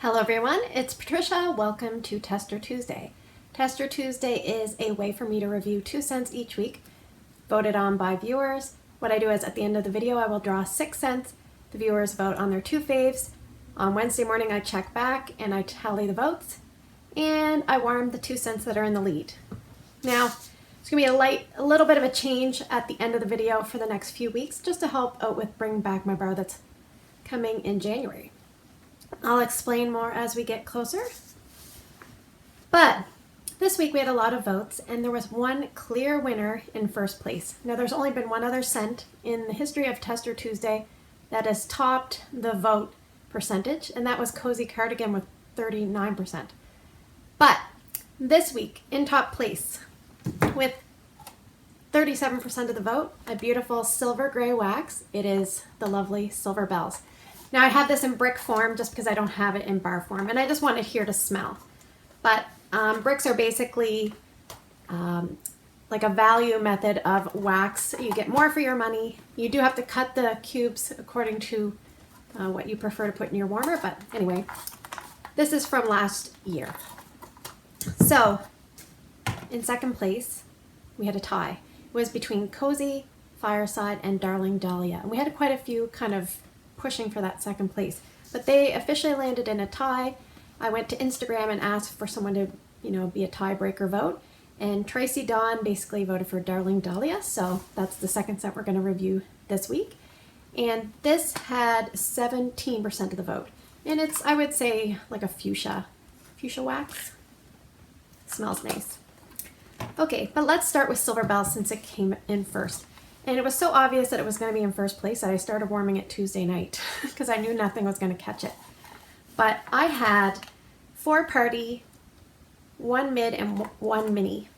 Hello everyone, it's Patricia. Welcome to Tester Tuesday. Tester Tuesday is a way for me to review 2 scents each week, voted on by viewers. What I do is at the end of the video I will draw 6 scents. The viewers vote on their 2 faves. On Wednesday morning I check back and I tally the votes, and I warm the 2 scents that are in the lead. Now, it's going to be a little bit of a change at the end of the video for the next few weeks, just to help out with bringing back my bar that's coming in January. I'll explain more as we get closer. But this week we had a lot of votes, and there was one clear winner in first place. Now, there's only been one other scent in the history of Tester Tuesday that has topped the vote percentage, and that was Cozy Cardigan with 39%. But this week, in top place with 37% of the vote, a beautiful silver gray wax. It is the lovely Silver Bells. Now I have this in brick form just because I don't have it in bar form, and I just want it here to smell. But bricks are basically like a value method of wax. You get more for your money. You do have to cut the cubes according to what you prefer to put in your warmer, but anyway, this is from last year. So in second place, we had a tie. It was between Cozy, Fireside, and Darling Dahlia, and we had quite a few kind of pushing for that second place, but they officially landed in a tie. I went to Instagram and asked for someone to, be a tiebreaker vote, and Tracy Dawn basically voted for Darling Dahlia, so that's the second scent we're going to review this week. And this had 17% of the vote, and it's, I would say, like a fuchsia wax. Smells nice. Okay, but let's start with Silver Bells since it came in first. And it was so obvious that it was going to be in first place that I started warming it Tuesday night because I knew nothing was going to catch it. But I had 4 party, 1 mid, and 1 mini.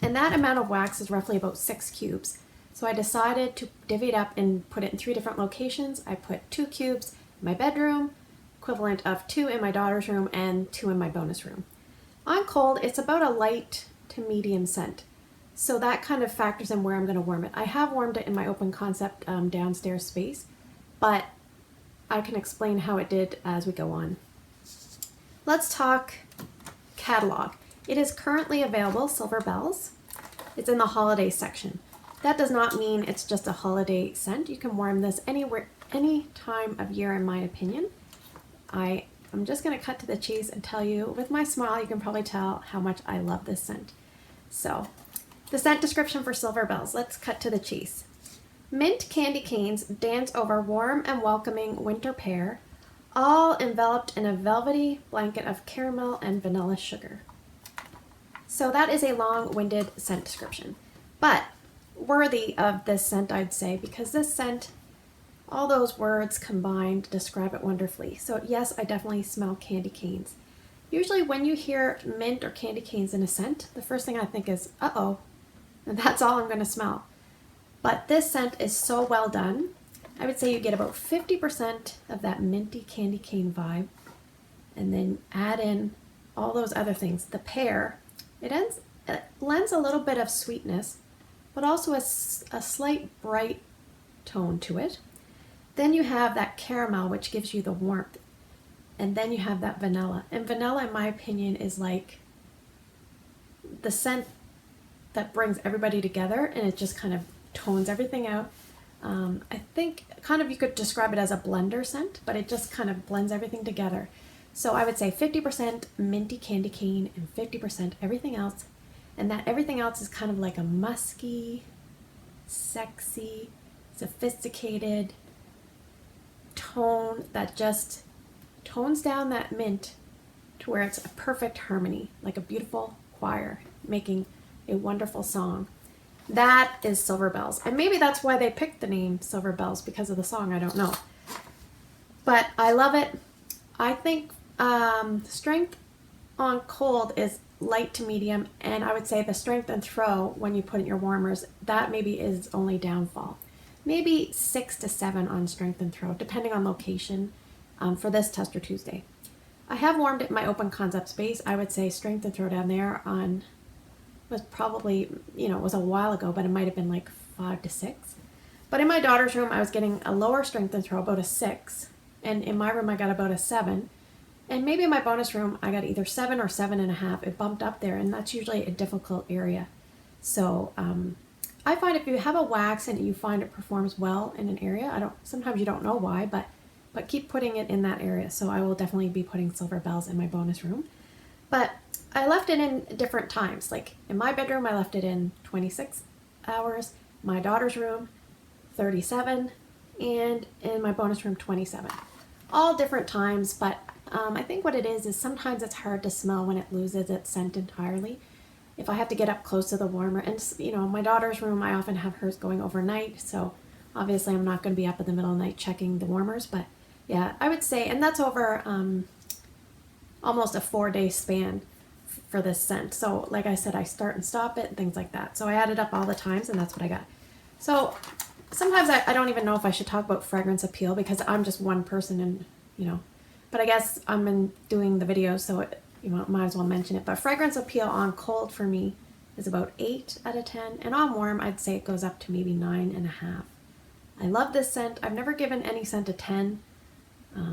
And that amount of wax is roughly about 6 cubes. So I decided to divvy it up and put it in 3 different locations. I put 2 cubes in my bedroom, equivalent of 2 in my daughter's room, and 2 in my bonus room. On cold, it's about a light to medium scent. So that kind of factors in where I'm going to warm it. I have warmed it in my open concept downstairs space, but I can explain how it did as we go on. Let's talk catalog. It is currently available, Silver Bells. It's in the holiday section. That does not mean it's just a holiday scent. You can warm this anywhere, any time of year, in my opinion. I'm just going to cut to the chase and tell you, with my smile, you can probably tell how much I love this scent. So, the scent description for Silver Bells. Let's cut to the chase. Mint candy canes dance over warm and welcoming winter pear, all enveloped in a velvety blanket of caramel and vanilla sugar. So that is a long-winded scent description, but worthy of this scent, I'd say, because this scent, all those words combined describe it wonderfully. So yes, I definitely smell candy canes. Usually when you hear mint or candy canes in a scent, the first thing I think is, uh-oh. And that's all I'm going to smell. But this scent is so well done. I would say you get about 50% of that minty candy cane vibe, and then add in all those other things. The pear, it lends a little bit of sweetness, but also a slight bright tone to it. Then you have that caramel, which gives you the warmth. And then you have that vanilla. And vanilla, in my opinion, is like the scent that brings everybody together, and it just kind of tones everything out. I think kind of you could describe it as a blender scent, but it just kind of blends everything together. So I would say 50% minty candy cane and 50% everything else. And that everything else is kind of like a musky, sexy, sophisticated tone that just tones down that mint to where it's a perfect harmony, like a beautiful choir making a wonderful song. That is Silver Bells. And maybe that's why they picked the name Silver Bells, because of the song, I don't know. But I love it. I think strength on cold is light to medium, and I would say the strength and throw when you put in your warmers, that maybe is only downfall. Maybe 6 to 7 on strength and throw, depending on location for this Tester Tuesday. I have warmed it in my open concept space. I would say strength and throw down there on was probably, it was a while ago, but it might have been like 5 to 6. But in my daughter's room, I was getting a lower strength and throw, about a 6. And in my room, I got about a 7. And maybe in my bonus room, I got either 7 or 7.5. It bumped up there, and that's usually a difficult area. So I find if you have a wax and you find it performs well in an area, sometimes you don't know why, but keep putting it in that area. So I will definitely be putting silver bells in my bonus room. But I left it in different times. Like in my bedroom, I left it in 26 hours. My daughter's room, 37. And in my bonus room, 27. All different times, but I think what it is sometimes it's hard to smell when it loses its scent entirely. If I have to get up close to the warmer, and you know, my daughter's room, I often have hers going overnight, so obviously I'm not going to be up in the middle of the night checking the warmers, but yeah, I would say, and that's over almost a 4-day span for this scent. So like I said, I start and stop it and things like that. So I added up all the times and that's what I got. So sometimes I don't even know if I should talk about fragrance appeal because I'm just one person and, you know, but I guess I'm doing the video, so you know, might as well mention it. But fragrance appeal on cold for me is about 8 out of 10. And on warm, I'd say it goes up to maybe 9.5. I love this scent. I've never given any scent a 10.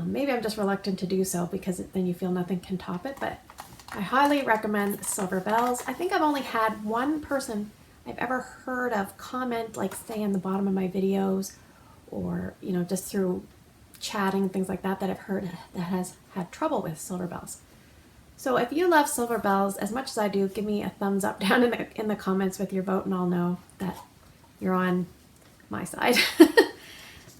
Maybe I'm just reluctant to do so because then you feel nothing can top it. But I highly recommend Silver Bells. I think I've only had one person I've ever heard of comment, like say in the bottom of my videos or, you know, just through chatting, things like that, that I've heard that has had trouble with Silver Bells. So if you love Silver Bells as much as I do, give me a thumbs up down in the comments with your vote and I'll know that you're on my side.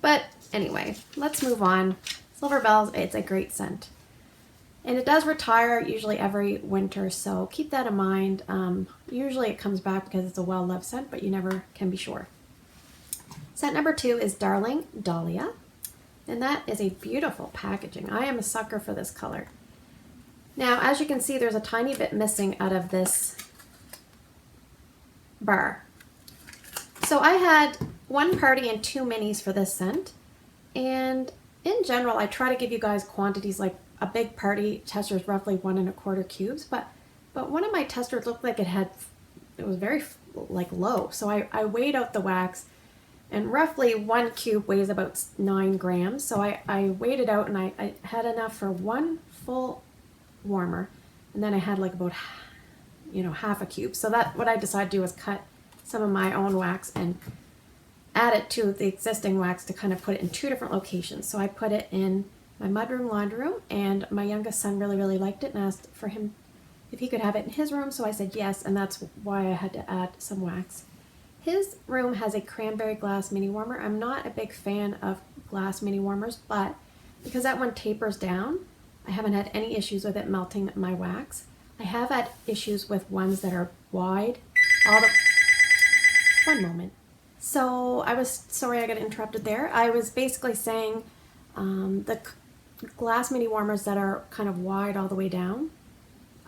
But anyway, let's move on. Silver Bells, it's a great scent. And it does retire usually every winter, so keep that in mind. Usually it comes back because it's a well-loved scent, but you never can be sure. Scent number 2 is Darling Dahlia. And that is a beautiful packaging. I am a sucker for this color. Now, as you can see, there's a tiny bit missing out of this bar. So I had one party and 2 minis for this scent. And in general, I try to give you guys quantities. Like a big party tester is roughly 1 1/4 cubes, but one of my testers looked like it was very like low. So I weighed out the wax, and roughly 1 cube weighs about 9 grams. So I weighed it out, and I had enough for 1 full warmer, and then I had like about, you know, half a cube. So that what I decided to do was cut some of my own wax and add it to the existing wax to kind of put it in 2 different locations. So I put it in my mudroom, laundry room, and my youngest son really liked it and asked for him if he could have it in his room. So I said yes, and that's why I had to add some wax. His room has a cranberry glass mini warmer. I'm not a big fan of glass mini warmers, but because that one tapers down, I haven't had any issues with it melting my wax. I have had issues with ones that are wide. One moment. So I was sorry I got interrupted there. I was basically saying the glass mini warmers that are kind of wide all the way down,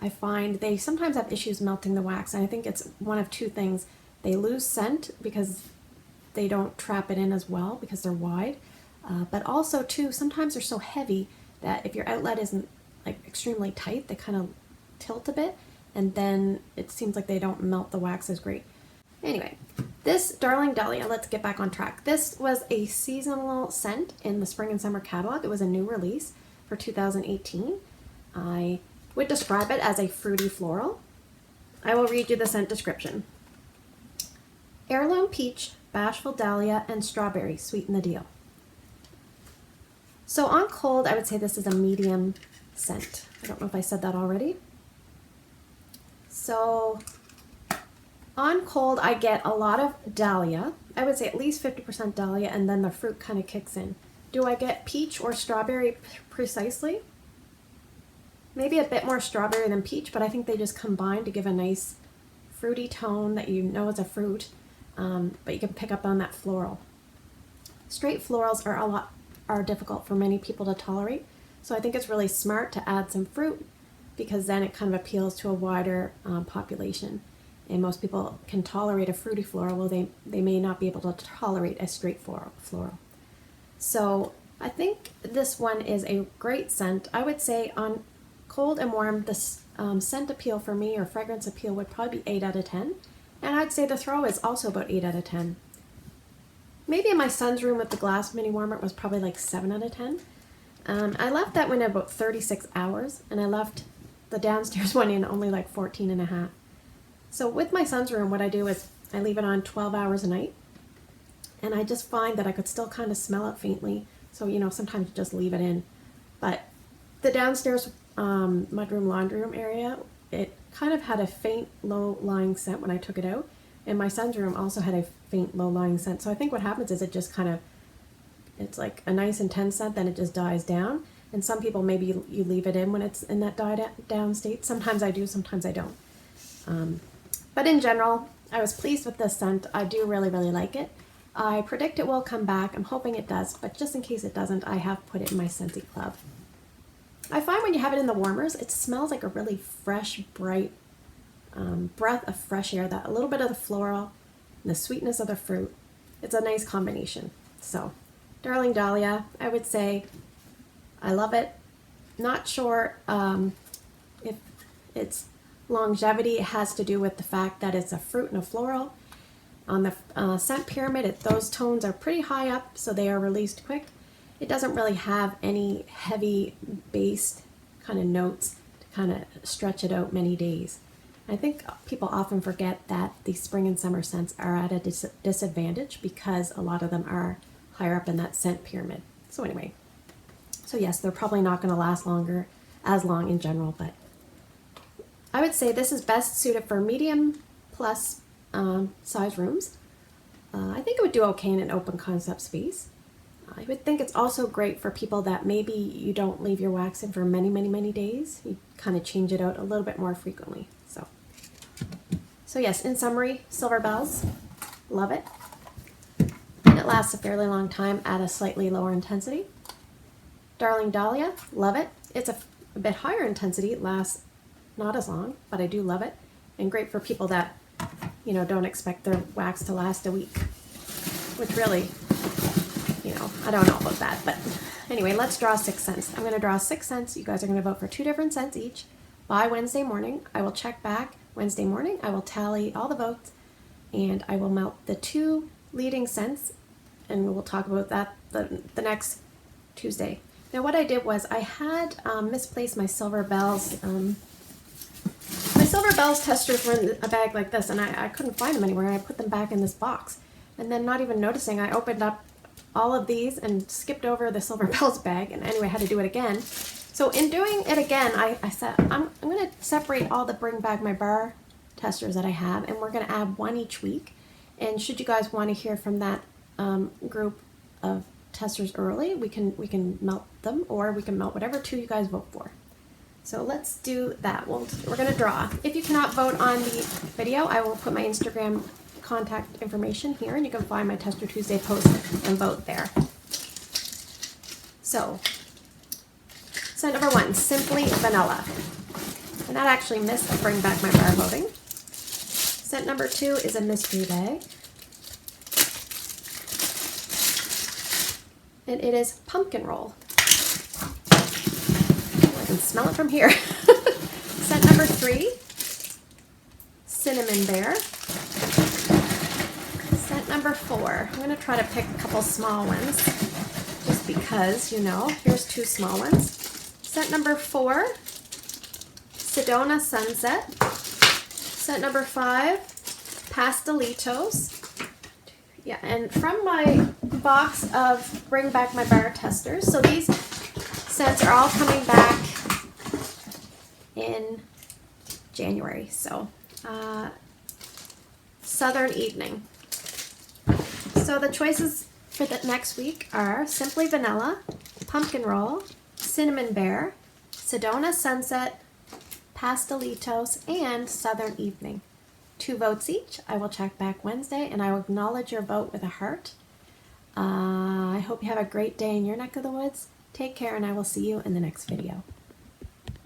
I find they sometimes have issues melting the wax. And I think it's one of 2 things. They lose scent because they don't trap it in as well because they're wide. But also too, sometimes they're so heavy that if your outlet isn't like extremely tight, they kind of tilt a bit. And then it seems like they don't melt the wax as great. Anyway, this Darling Dahlia, let's get back on track. This was a seasonal scent in the spring and summer catalog. It was a new release for 2018. I would describe it as a fruity floral. I will read you the scent description. Heirloom peach, bashful dahlia, and strawberry sweeten the deal. So on cold, I would say this is a medium scent. I don't know if I said that already. So on cold, I get a lot of dahlia. I would say at least 50% dahlia, and then the fruit kind of kicks in. Do I get peach or strawberry precisely? Maybe a bit more strawberry than peach, but I think they just combine to give a nice fruity tone that you know is a fruit, but you can pick up on that floral. Straight florals are difficult for many people to tolerate, so I think it's really smart to add some fruit because then it kind of appeals to a wider population. And most people can tolerate a fruity floral, well, they may not be able to tolerate a straight floral. So I think this one is a great scent. I would say on cold and warm, the scent appeal for me, or fragrance appeal, would probably be 8 out of 10. And I'd say the throw is also about 8 out of 10. Maybe in my son's room with the glass mini warmer, it was probably like 7 out of 10. I left that one in about 36 hours, and I left the downstairs one in only like 14 and a half. So with my son's room, what I do is I leave it on 12 hours a night, and I just find that I could still kind of smell it faintly. So, you know, sometimes just leave it in. But the downstairs mudroom, laundry room area, it kind of had a faint, low-lying scent when I took it out. And my son's room also had a faint, low-lying scent. So I think what happens is it just kind of, it's like a nice intense scent, then it just dies down. And some people, maybe you leave it in when it's in that died down state. Sometimes I do, sometimes I don't. But in general, I was pleased with this scent. I do really, really like it. I predict it will come back. I'm hoping it does, but just in case it doesn't, I have put it in my Scentsy Club. I find when you have it in the warmers, it smells like a really fresh, bright breath of fresh air, that a little bit of the floral and the sweetness of the fruit. It's a nice combination. So, Darling Dahlia, I would say I love it. Not sure if its longevity has to do with the fact that it's a fruit and a floral. On the scent pyramid, those tones are pretty high up, so they are released quick. It doesn't really have any heavy based kind of notes to kind of stretch it out many days. I think people often forget that the spring and summer scents are at a disadvantage because a lot of them are higher up in that scent pyramid. So anyway, so yes, they're probably not going to last as long in general, but I would say this is best suited for medium plus size rooms. I think it would do okay in an open concept space. I would think it's also great for people that maybe you don't leave your wax in for many, many, many days. You kind of change it out a little bit more frequently. So yes, in summary, Silver Bells, love it. And it lasts a fairly long time at a slightly lower intensity. Darling Dahlia, love it. It's a bit higher intensity, it lasts not as long, but I do love it. And great for people that, you know, don't expect their wax to last a week, which really, you know, I don't know about that. But anyway, let's draw 6 scents. I'm going to draw 6 scents. You guys are going to vote for 2 different scents each. By Wednesday morning, I will check back. Wednesday morning, I will tally all the votes, and I will melt the 2 leading scents, and we'll talk about that the next Tuesday. Now, what I did was I had misplaced my Silver Bells. My Silver Bells testers were in a bag like this, and I couldn't find them anywhere, and I put them back in this box. And then, not even noticing, I opened up all of these and skipped over the Silver Bells bag, and anyway, I had to do it again. So in doing it again, I said, I'm going to separate all the Bring Back My Bar testers that I have, and we're going to add 1 each week. And should you guys want to hear from that group of testers early, we can melt them, or we can melt whatever 2 you guys vote for. So let's do that. We're going to draw. If you cannot vote on the video, I will put my Instagram contact information here, and you can find my Tester Tuesday post and vote there. So, scent number 1, Simply Vanilla. And that actually missed the Bring Back My Bar voting. Scent number 2 is a mystery bag. And it is Pumpkin Roll. I can smell it from here. Scent number 3, Cinnamon Bear. Scent number 4, I'm going to try to pick a couple small ones, just because, you know, here's 2 small ones. Scent number 4, Sedona Sunset. Scent number 5, Pastelitos. Yeah, and from my box of Bring Back My Bar testers, so these scents are all coming back in January. So, Southern Evening. So the choices for the next week are Simply Vanilla, Pumpkin Roll, Cinnamon Bear, Sedona Sunset, Pastelitos, and Southern Evening. 2 votes each. I will check back Wednesday, and I will acknowledge your vote with a heart. I hope you have a great day in your neck of the woods. Take care, and I will see you in the next video.